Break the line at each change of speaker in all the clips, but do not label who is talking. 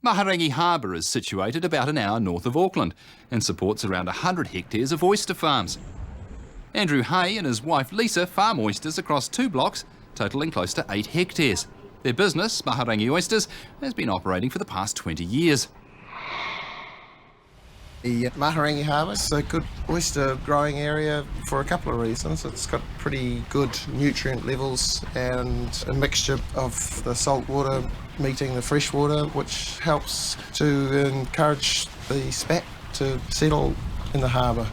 Mahurangi Harbour is situated about an hour north of Auckland and supports around 100 hectares of oyster farms. Andrew Hay and his wife Lisa farm oysters across 2 blocks, totalling close to 8 hectares. Their business, Mahurangi Oysters, has been operating for the past 20 years.
The Mahurangi Harbour is a good oyster growing area for a couple of reasons. It's got pretty good nutrient levels and a mixture of the salt water meeting the fresh water, which helps to encourage the spat to settle in the harbour.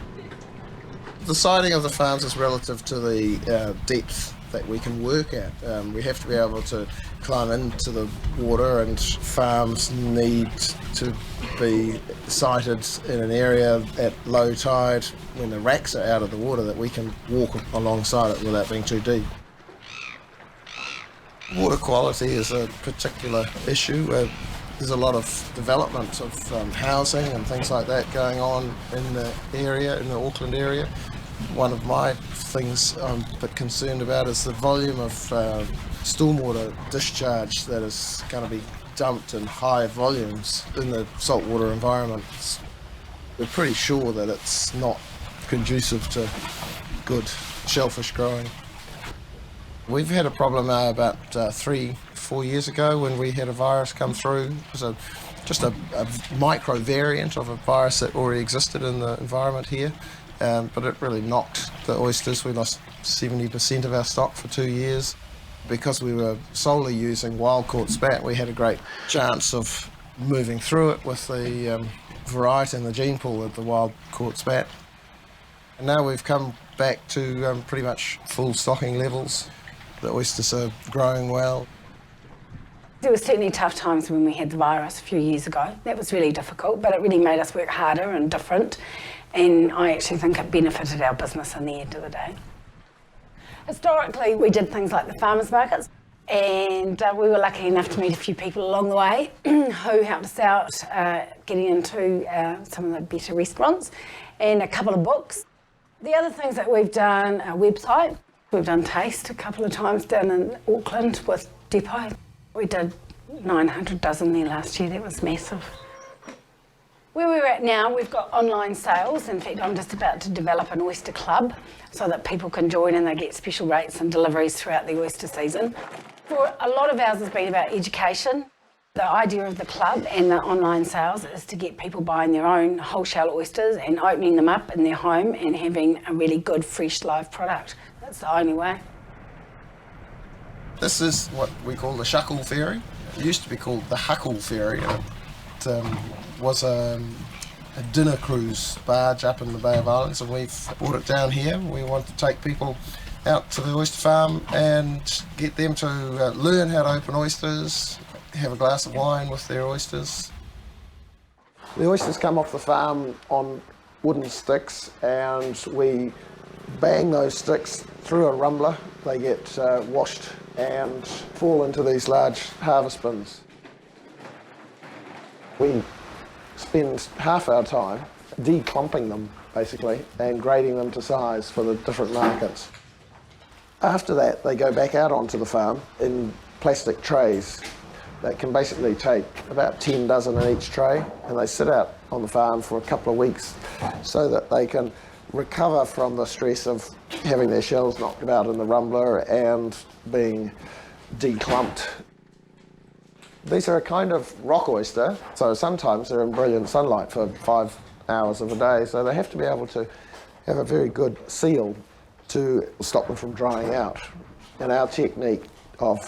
The siding of the farms is relative to the depth that we can work at. We have to be able to climb into the water, and farms need to be sited in an area at low tide when the racks are out of the water, that we can walk alongside it without being too deep. Water quality is a particular issue. There's a lot of development of housing and things like that going on in the area, in the Auckland area. One of my things I'm a bit concerned about is the volume of stormwater discharge that is going to be dumped in high volumes in the saltwater environments. We're pretty sure that it's not conducive to good shellfish growing. We've had a problem about 3-4 years ago when we had a virus come through. It was just a micro variant of a virus that already existed in the environment here. But it really knocked the oysters. We lost 70% of our stock for 2 years. Because we were solely using wild-caught spat, we had a great chance of moving through it with the variety and the gene pool of the wild-caught spat. And now we've come back to pretty much full stocking levels. The oysters are growing well.
There were certainly tough times when we had the virus a few years ago. That was really difficult, but it really made us work harder and different. And I actually think it benefited our business in the end of the day. Historically, we did things like the farmers markets, and we were lucky enough to meet a few people along the way who helped us out getting into some of the better restaurants, and a couple of books. The other things that we've done, a website. We've done taste a couple of times down in Auckland with Depot. We did 900 dozen there last year. That was massive. Where we're at now, we've got online sales. In fact, I'm just about to develop an oyster club so that people can join and they get special rates and deliveries throughout the oyster season. For a lot of ours has been about education. The idea of the club and the online sales is to get people buying their own wholesale oysters and opening them up in their home and having a really good, fresh, live product. That's the only way.
This is what we call the Shuckle ferry. It used to be called the Huckle ferry. It was a dinner cruise barge up in the Bay of Islands, and we've brought it down here. We want to take people out to the oyster farm and get them to learn how to open oysters, have a glass of wine with their oysters. The oysters come off the farm on wooden sticks, and we bang those sticks through a rumbler. They get washed and fall into these large harvest bins. We spend half our time declumping them, basically, and grading them to size for the different markets. After that, they go back out onto the farm in plastic trays that can basically take about 10 dozen in each tray, and they sit out on the farm for a couple of weeks so that they can recover from the stress of having their shells knocked about in the rumbler and being declumped. These are a kind of rock oyster, so sometimes they're in brilliant sunlight for 5 hours of a day, so they have to be able to have a very good seal to stop them from drying out. And our technique of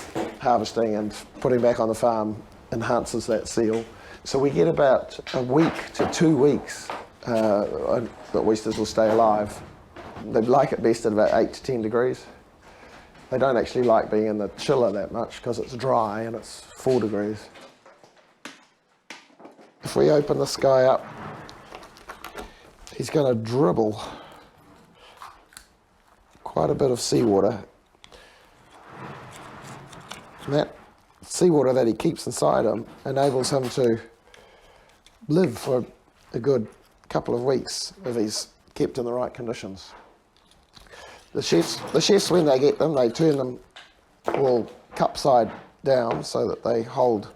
harvesting and putting back on the farm enhances that seal. So we get about a week to 2 weeks that oysters will stay alive. They like it best at about 8 to 10 degrees. They don't actually like being in the chiller that much because it's dry and it's 4 degrees. If we open this guy up, he's going to dribble quite a bit of seawater. And that seawater that he keeps inside him enables him to live for a good couple of weeks if he's kept in the right conditions. The chefs, when they get them, they turn them all cup side down so that they hold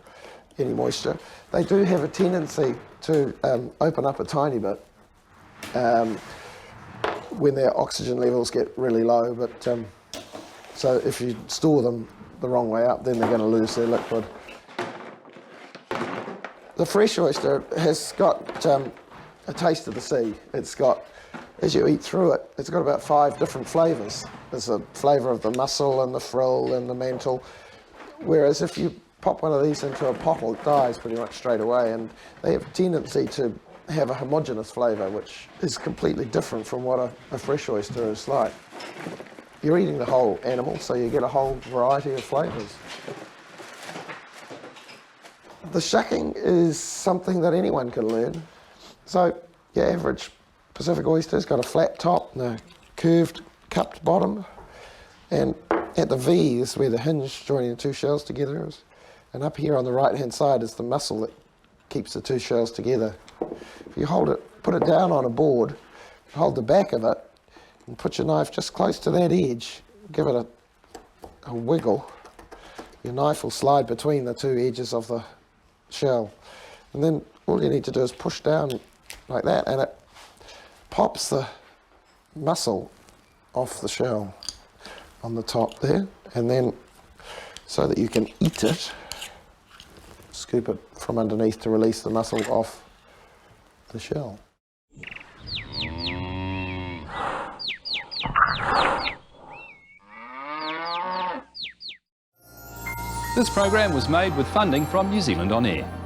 any moisture. They do have a tendency to open up a tiny bit when their oxygen levels get really low, but so if you store them the wrong way up, then they're going to lose their liquid. The fresh oyster has got a taste of the sea. It's got, as you eat through it, it's got about 5 different flavours. There's a flavour of the mussel and the frill and the mantle, whereas if you pop one of these into a pottle, it dies pretty much straight away, and they have a tendency to have a homogeneous flavour, which is completely different from what a fresh oyster is like. You're eating the whole animal, so you get a whole variety of flavours. The shucking is something that anyone can learn. So your average Pacific oyster's got a flat top and a curved, cupped bottom, and at the V is where the hinge joining the 2 shells together is, and up here on the right hand side is the muscle that keeps the 2 shells together. If you hold it, put it down on a board, hold the back of it, and put your knife just close to that edge, give it a wiggle, your knife will slide between the 2 edges of the shell, and then all you need to do is push down like that, and it pops the muscle off the shell on the top there, and then so that you can eat it, scoop it from underneath to release the muscle off the shell.
This program was made with funding from New Zealand On Air.